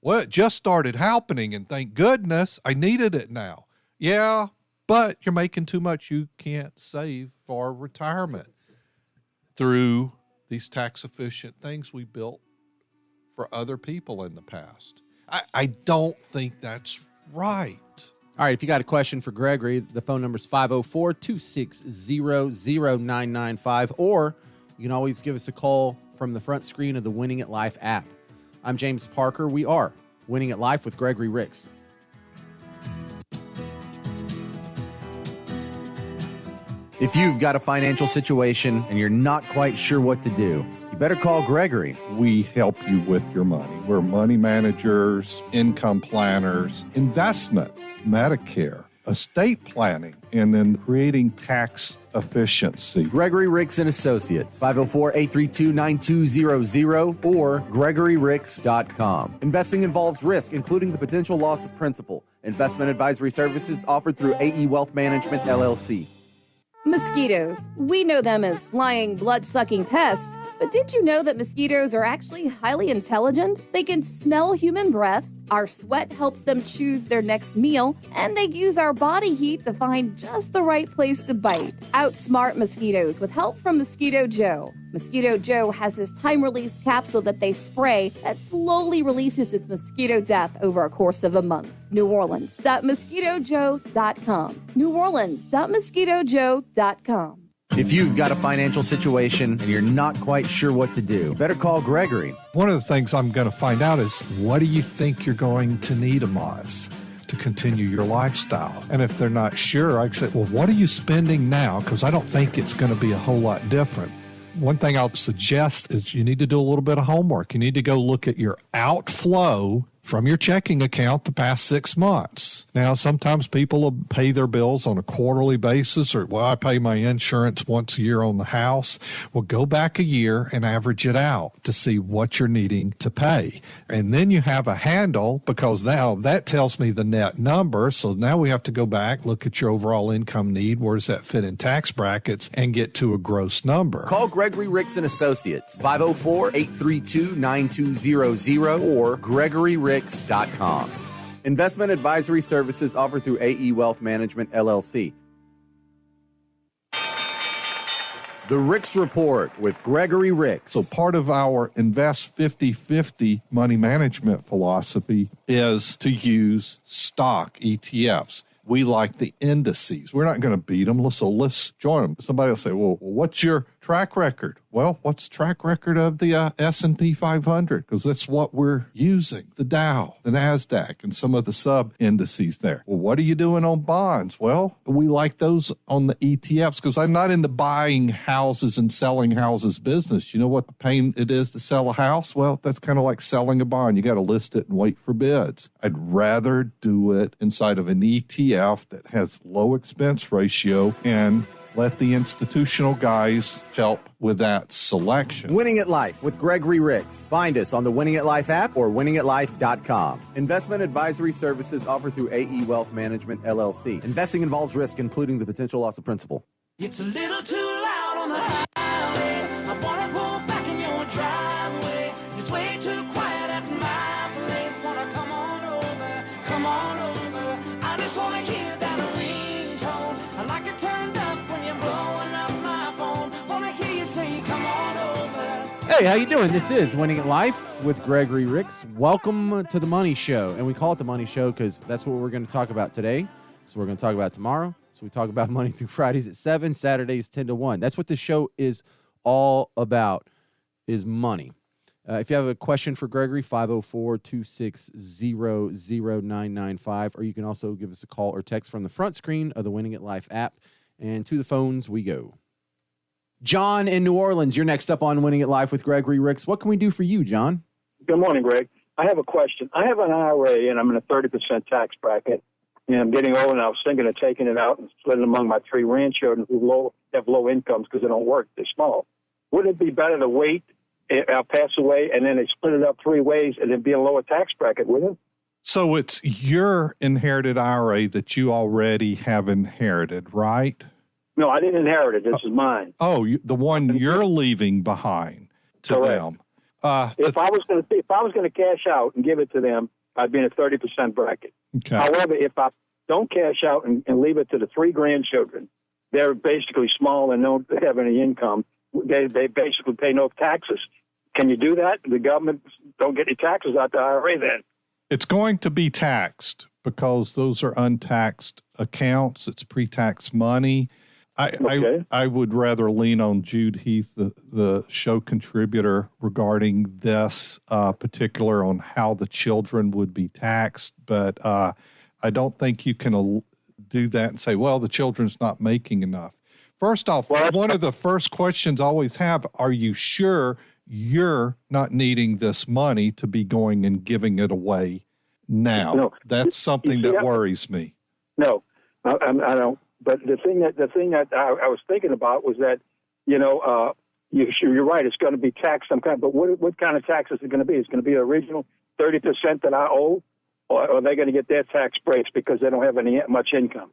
Well, it just started happening and thank goodness I needed it now. Yeah, but you're making too much. You can't save for retirement through these tax-efficient things we built for other people in the past. I don't think that's right. All right, if you got a question for Gregory, the phone number is 504-260-0995, or you can always give us a call from the front screen of the Winning at Life app. I'm James Parker. We are Winning at Life with Gregory Ricks. If you've got a financial situation and you're not quite sure what to do, you better call Gregory. We help you with your money. We're money managers, income planners, investments, Medicare, estate planning, and then creating tax efficiency. Gregory Ricks and Associates, 504-832-9200 or GregoryRicks.com. Investing involves risk, including the potential loss of principal. Investment advisory services offered through AE Wealth Management, LLC. Mosquitoes. We know them as flying, blood-sucking pests, but did you know that mosquitoes are actually highly intelligent? They can smell human breath, our sweat helps them choose their next meal, and they use our body heat to find just the right place to bite. Outsmart mosquitoes with help from Mosquito Joe. Mosquito Joe has this time-release capsule that they spray that slowly releases its mosquito death over a course of a month. NewOrleans.MosquitoJoe.com. NewOrleans.MosquitoJoe.com. If you've got a financial situation and you're not quite sure what to do, you better call Gregory. One of the things I'm going to find out is, what do you think you're going to need a month to continue your lifestyle? And if they're not sure, I say, well, what are you spending now? Because I don't think it's going to be a whole lot different. One thing I'll suggest is you need to do a little bit of homework. You need to go look at your outflow from your checking account the past 6 months. Now, sometimes people will pay their bills on a quarterly basis, or, well, I pay my insurance once a year on the house. Well, go back a year and average it out to see what you're needing to pay. And then you have a handle, because now that tells me the net number. So now we have to go back, look at your overall income need. Where does that fit in tax brackets, and get to a gross number? Call Gregory Ricks and Associates, 504-832-9200 or GregoryRicks.com. Investment advisory services offered through AE Wealth Management, LLC. The Ricks Report with Gregory Ricks. So part of our invest 50-50 money management philosophy is to use stock ETFs. We like the indices. We're not going to beat them, so let's join them. Somebody will say, well, what's your track record? Well, what's the track record of the S&P 500? Because that's what we're using, the Dow, the NASDAQ, and some of the sub-indices there. Well, what are you doing on bonds? Well, we like those on the ETFs because I'm not in the buying houses and selling houses business. You know what the pain it is to sell a house? Well, that's kind of like selling a bond. You got to list it and wait for bids. I'd rather do it inside of an ETF that has low expense ratio and let the institutional guys help with that selection. Winning at Life with Gregory Ricks. Find us on the Winning at Life app or winningatlife.com. Investment advisory services offered through AE Wealth Management, LLC. Investing involves risk, including the potential loss of principal. It's a little too loud on the highway. I wanna pull back in your driveway. It's way too quiet at my place. Wanna come on over, come on over. I just wanna hear that ringtone. I like it turned up when you're blowing up my phone. Wanna hear you say, come on over. Hey, how you doing? This is Winning at Life with Gregory Ricks. Welcome to the Money Show. And we call it the Money Show because that's what we're going to talk about today. So we're going to talk about tomorrow. So we talk about money through Fridays at 7, Saturdays 10 to 1. That's what the show is all about, is money. If you have a question for Gregory, 504-260-0995, or you can also give us a call or text from the front screen of the Winning at Life app. And to the phones we go. John in New Orleans, you're next up on Winning at Life with Gregory Ricks. What can we do for you, John? Good morning, Greg. I have a question. I have an IRA, and I'm in a 30% tax bracket, and I'm getting old, and I was thinking of taking it out and splitting it among my 3 grandchildren who have low incomes because they don't work. They're small. Wouldn't it be better to wait, I'll pass away, and then they split it up 3 ways and then be a lower tax bracket, wouldn't it? So it's your inherited IRA that you already have inherited, right? No, I didn't inherit it. This is mine. Oh, the one you're leaving behind to Correct. them. If I was going to cash out and give it to them, I'd be in a 30% bracket. Okay. However, if I don't cash out and leave it to the 3 grandchildren, they're basically small and don't have any income. They basically pay no taxes. Can you do that? The government don't get any taxes out the IRA then. It's going to be taxed because those are untaxed accounts. It's pre-tax money. I would rather lean on Jude Heath, the show contributor, regarding this particular on how the children would be taxed. But I don't think you can do that and say, well, the children's not making enough. First off, one of the first questions I always have, are you sure you're not needing this money to be going and giving it away now? No. That's something that worries me. No, I don't. But the thing that I was thinking about was that, you're right. It's going to be taxed some kind. But what kind of tax is it going to be? It's going to be the original 30% that I owe, or are they going to get their tax breaks because they don't have much income?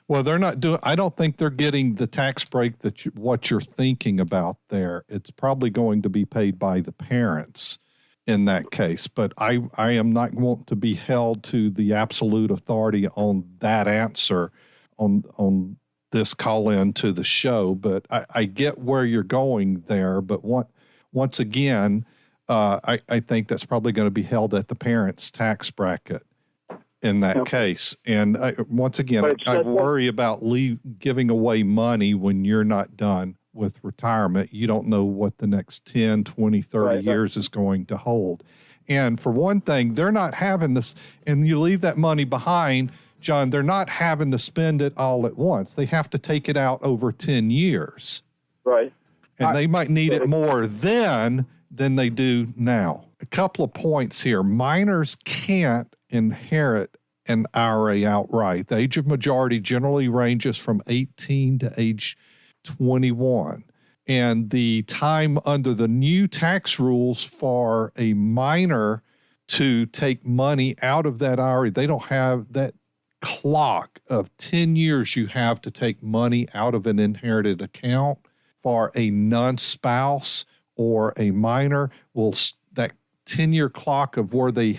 Well, they're not doing. I don't think they're getting the tax break that what you're thinking about there. It's probably going to be paid by the parents in that case. But I am not want to be held to the absolute authority on that answer on this call in to the show, but I get where you're going there. But once again, I think that's probably going to be held at the parents' tax bracket in that case. And once again, I worry about giving away money when you're not done with retirement. You don't know what the next 10, 20, 30 years is going to hold. And for one thing, they're not having this, and you leave that money behind, John, they're not having to spend it all at once. They have to take it out over 10 years. Right. And they might need it more then than they do now. A couple of points here. Minors can't inherit an IRA outright. The age of majority generally ranges from 18 to age 21. And the time under the new tax rules for a minor to take money out of that IRA, they don't have that clock of 10 years you have to take money out of an inherited account. For a non-spouse or a minor, that 10-year clock of where they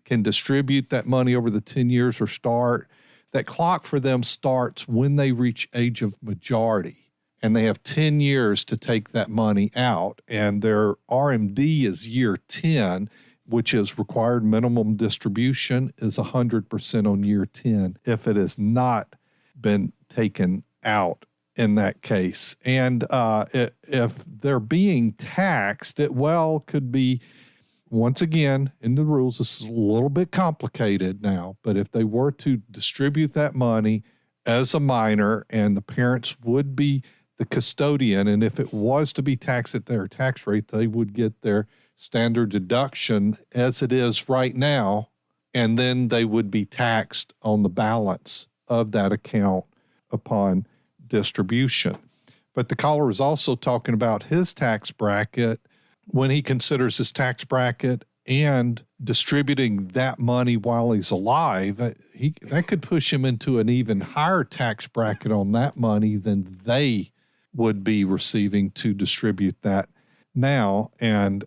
can distribute that money over the 10 years or start, that clock for them starts when they reach age of majority. And they have 10 years to take that money out. And their RMD is year 10. which is required minimum distribution, is 100% on year 10 if it has not been taken out in that case. And if they're being taxed, it could be, once again, in the rules, this is a little bit complicated now, but if they were to distribute that money as a minor and the parents would be the custodian, and if it was to be taxed at their tax rate, they would get their standard deduction as it is right now, and then they would be taxed on the balance of that account upon distribution. But the caller is also talking about his tax bracket when he considers his tax bracket and distributing that money while he's alive. That could push him into an even higher tax bracket on that money than they would be receiving to distribute that now. And,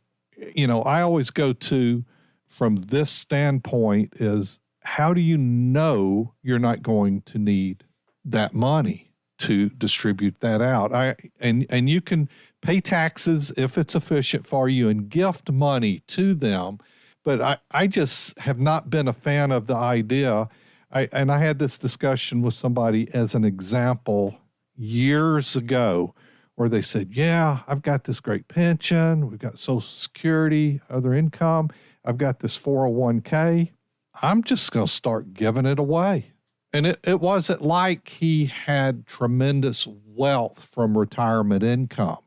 I always go to, from this standpoint, is how do you know you're not going to need that money to distribute that out? And you can pay taxes if it's efficient for you and gift money to them. But I just have not been a fan of the idea. I had this discussion with somebody as an example years ago where they said, yeah, I've got this great pension. We've got Social Security, other income. I've got this 401k. I'm just going to start giving it away. And it wasn't like he had tremendous wealth from retirement income.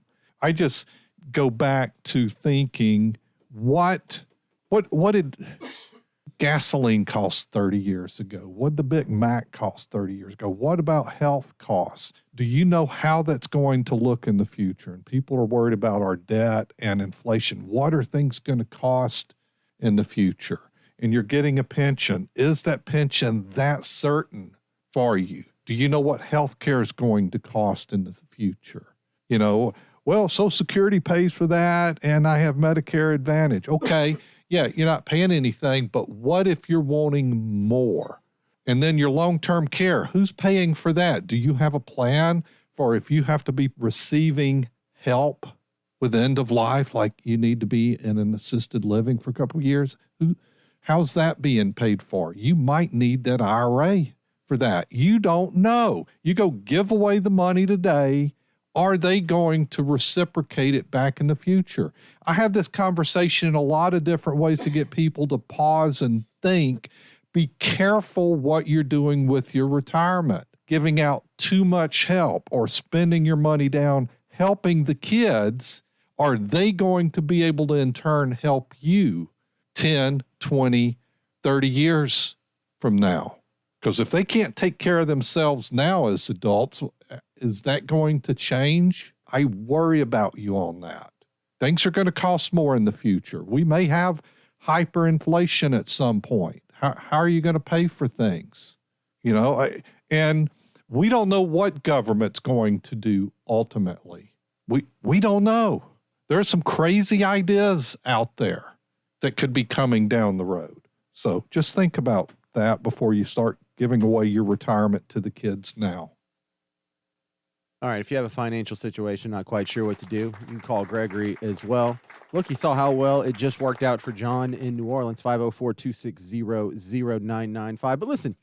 I just go back to thinking, what did gasoline cost 30 years ago? What did the Big Mac cost 30 years ago? What about health costs? Do you know how that's going to look in the future? And people are worried about our debt and inflation. What are things going to cost in the future? And you're getting a pension. Is that pension that certain for you? Do you know what health care is going to cost in the future? Social Security pays for that, and I have Medicare Advantage. Okay, yeah, you're not paying anything, but what if you're wanting more? And then your long-term care, who's paying for that? Do you have a plan for if you have to be receiving help with end of life, like you need to be in an assisted living for a couple of years? How's that being paid for? You might need that IRA for that. You don't know. You go give away the money today. Are they going to reciprocate it back in the future? I have this conversation in a lot of different ways to get people to pause and think. Be careful what you're doing with your retirement. Giving out too much help or spending your money down helping the kids, are they going to be able to in turn help you 10, 20, 30 years from now? Because if they can't take care of themselves now as adults, is that going to change? I worry about you on that. Things are going to cost more in the future. We may have hyperinflation at some point. How are you going to pay for things? And we don't know what government's going to do ultimately. We don't know. There are some crazy ideas out there that could be coming down the road. So just think about that before you start giving away your retirement to the kids now. All right, if you have a financial situation, not quite sure what to do, you can call Gregory as well. Look, you saw how well it just worked out for John in New Orleans, 504-260-0995. But listen,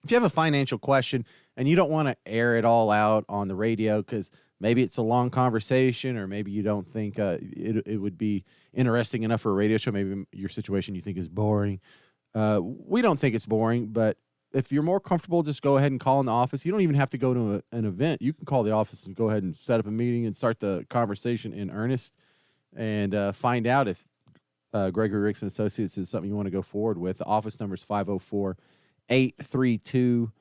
if you have a financial question and you don't want to air it all out on the radio because maybe it's a long conversation or maybe you don't think it would be interesting enough for a radio show, maybe your situation you think is boring. We don't think it's boring, but if you're more comfortable, just go ahead and call in the office. You don't even have to go to an event. You can call the office and go ahead and set up a meeting and start the conversation in earnest and find out if Gregory Ricks & Associates is something you want to go forward with. The office number is 504-832-9200,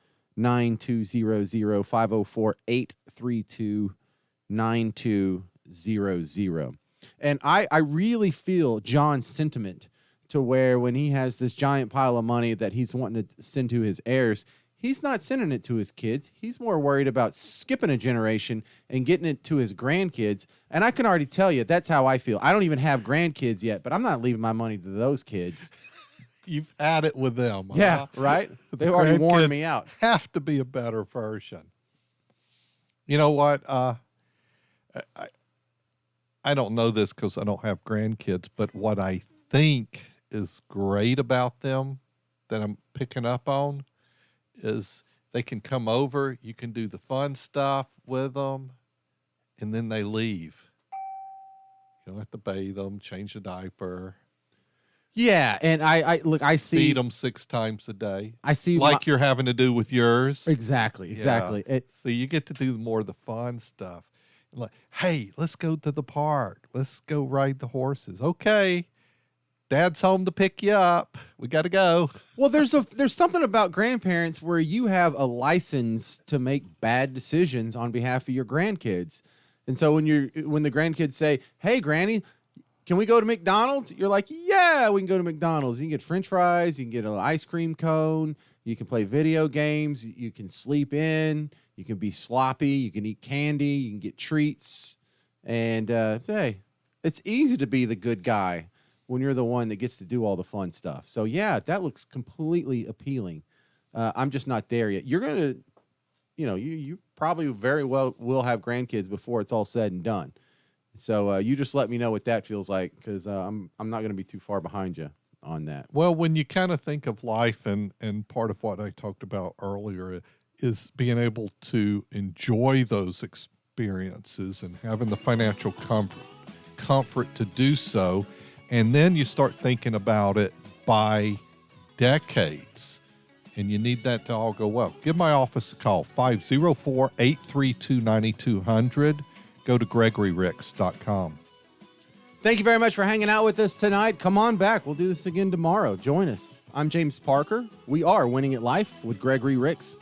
504-832-9200. And I really feel John's sentiment to where when he has this giant pile of money that he's wanting to send to his heirs, he's not sending it to his kids. He's more worried about skipping a generation and getting it to his grandkids. And I can already tell you, that's how I feel. I don't even have grandkids yet, but I'm not leaving my money to those kids. You've had it with them. Yeah, right? They've already worn me out. Have to be a better version. You know what? I don't know this because I don't have grandkids, but what I think is great about them that I'm picking up on is they can come over, you can do the fun stuff with them, and then they leave. You don't have to bathe them, change the diaper. Yeah, and I see feed them 6 times a day. I see like you're having to do with yours. Exactly. So you get to do more of the fun stuff. Like, hey, let's go to the park. Let's go ride the horses. Okay, Dad's home to pick you up. We got to go. Well, there's something about grandparents where you have a license to make bad decisions on behalf of your grandkids. And so when the grandkids say, "Hey, Granny, can we go to McDonald's?" You're like, "Yeah, we can go to McDonald's. You can get French fries, you can get an ice cream cone, you can play video games, you can sleep in, you can be sloppy, you can eat candy, you can get treats." And hey, it's easy to be the good guy when you're the one that gets to do all the fun stuff. So yeah, that looks completely appealing. I'm just not there yet. You're gonna, you probably very well will have grandkids before it's all said and done. So you just let me know what that feels like, because I'm not going to be too far behind you on that. Well, when you kind of think of life, and part of what I talked about earlier is being able to enjoy those experiences and having the financial comfort to do so. And then you start thinking about it by decades, and you need that to all go well. Give my office a call, 504-832-9200. Go to GregoryRicks.com. Thank you very much for hanging out with us tonight. Come on back. We'll do this again tomorrow. Join us. I'm James Parker. We are Winning at Life with Gregory Ricks.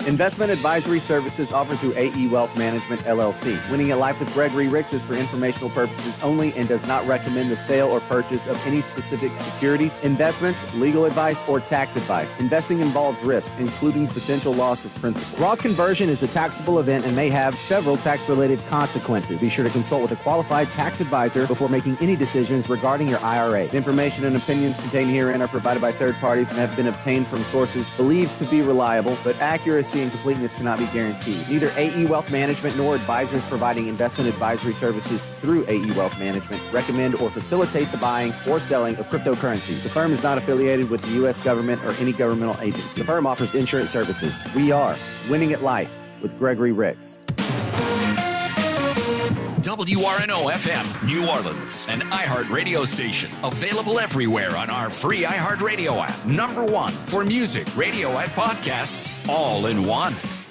Investment advisory services offered through AE Wealth Management, LLC. Winning at Life with Gregory Ricks is for informational purposes only and does not recommend the sale or purchase of any specific securities, investments, legal advice, or tax advice. Investing involves risk, including potential loss of principal. Raw conversion is a taxable event and may have several tax-related consequences. Be sure to consult with a qualified tax advisor before making any decisions regarding your IRA. The information and opinions contained herein are provided by third parties and have been obtained from sources believed to be reliable, but accuracy and completeness cannot be guaranteed. Neither AE Wealth Management nor advisors providing investment advisory services through AE Wealth Management recommend or facilitate the buying or selling of cryptocurrencies. The firm is not affiliated with the U.S. government or any governmental agency. The firm offers insurance services. We are Winning at Life with Gregory Ricks. WRNO-FM, New Orleans, an iHeart radio station. Available everywhere on our free iHeart Radio app. #1 for music, radio, and podcasts, all in one.